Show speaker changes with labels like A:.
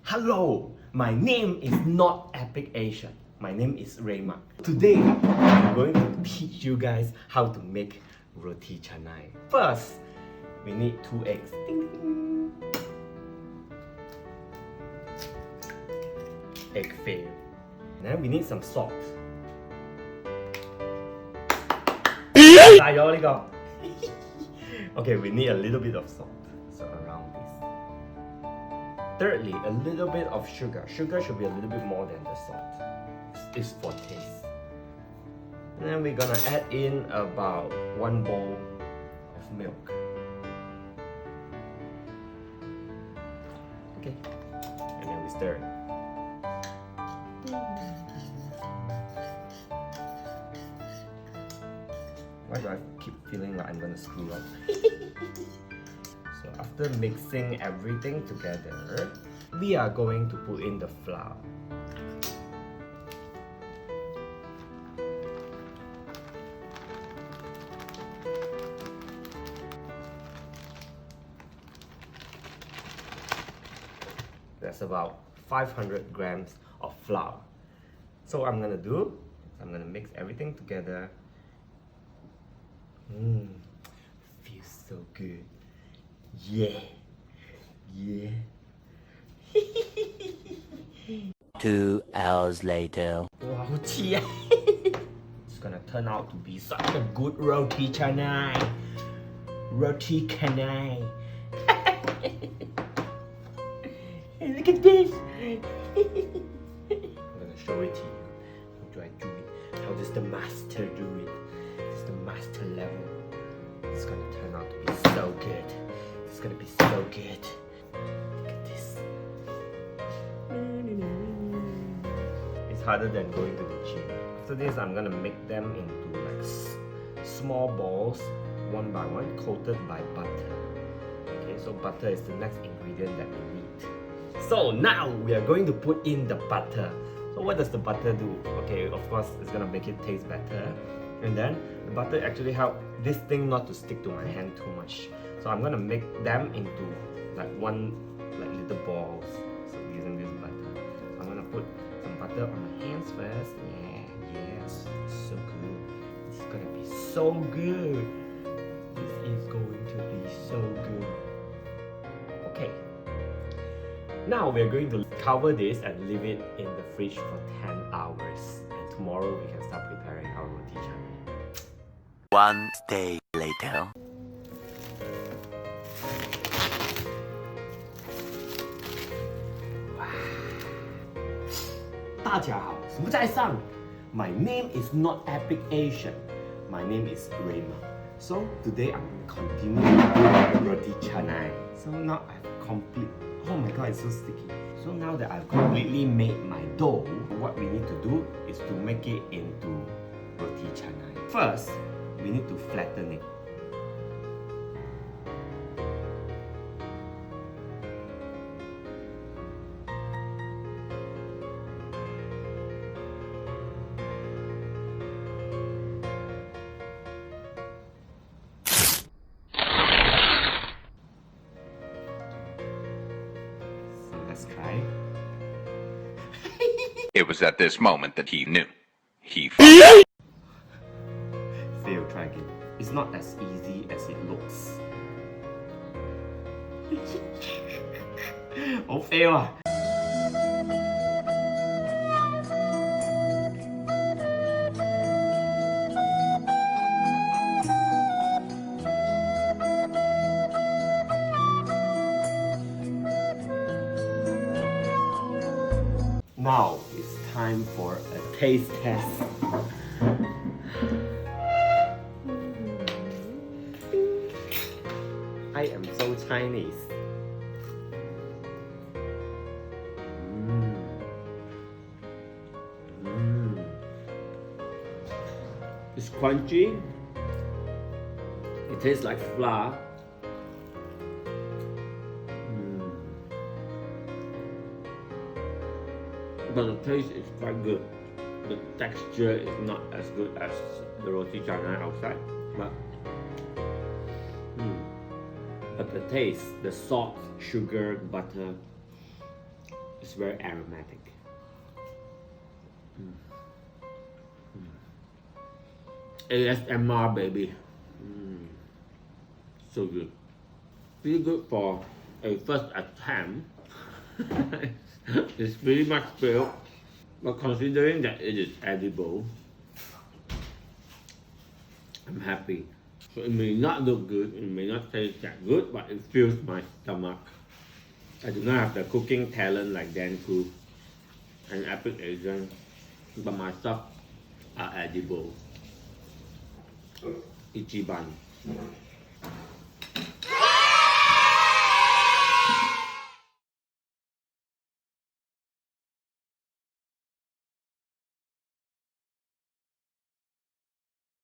A: Hello, my name is not Epic Asian. My name is Raymond. Today, I'm going to teach you guys how to make roti canai. First, we need 2 eggs. Ding, ding. Egg fail. Then we need some salt. Okay, we need a little bit of salt. So around this. Thirdly, a little bit of sugar. Sugar should be a little bit more than the salt. It's for taste. And then we're gonna add in about 1 bowl of milk. Okay, and then we stir. Why do I keep feeling like I'm gonna screw up? So after mixing everything together, we are going to put in the flour. That's about 500 grams of flour. So what I'm gonna do, I'm gonna mix everything together. Feels so good. Yeah.
B: 2 hours later.
A: Wow, it's gonna turn out to be such a good roti canai. Roti canai. Hey, look at this. I'm gonna show it to you. How do I do it? How does the master do it? It's the master level. It's gonna turn out to be so good. It's gonna be so good. Look at this. It's harder than going to the gym. After this, I'm gonna make them into like small balls, one by one, coated by butter. Okay, so butter is the next ingredient that we need. So now we are going to put in the butter. So what does the butter do? Okay, of course, it's gonna make it taste better. And then the butter actually help this thing not to stick to my hand too much. So I'm gonna make them into like little balls. So using this butter. So I'm gonna put some butter on my hands first. Yes, so good. It's gonna be so good. This is going to be so good. Okay. Now we're going to cover this and leave it in the fridge for 10 hours. And tomorrow we can start preparing our roti canai.
B: 1 day later.
A: My name is not Epic Asian. My name is Raymond. So today I'm going to continue to do roti canai. So now I've oh my god, it's so sticky. So now that I've completely made my dough, what we need to do is to make it into roti canai. First, we need to flatten it. So let's try.
C: It was at this moment that he knew. He fucked up.
A: Fail, try again. It's not as easy as it looks. Oh, fail ah. Now it's time for a taste test. I am so Chinese. It's crunchy. It tastes like flour. But the taste is quite good. The texture is not as good as the roti canai outside, but the taste, the salt, sugar, butter It's very aromatic. ASMR baby. So good. Pretty good for a first attempt. It's pretty much filled, but considering that it is edible, I'm happy. So it may not look good, it may not taste that good, but it fills my stomach. I do not have the cooking talent like Dan Cook and Epic Asian, but my stuff are edible. Ichiban.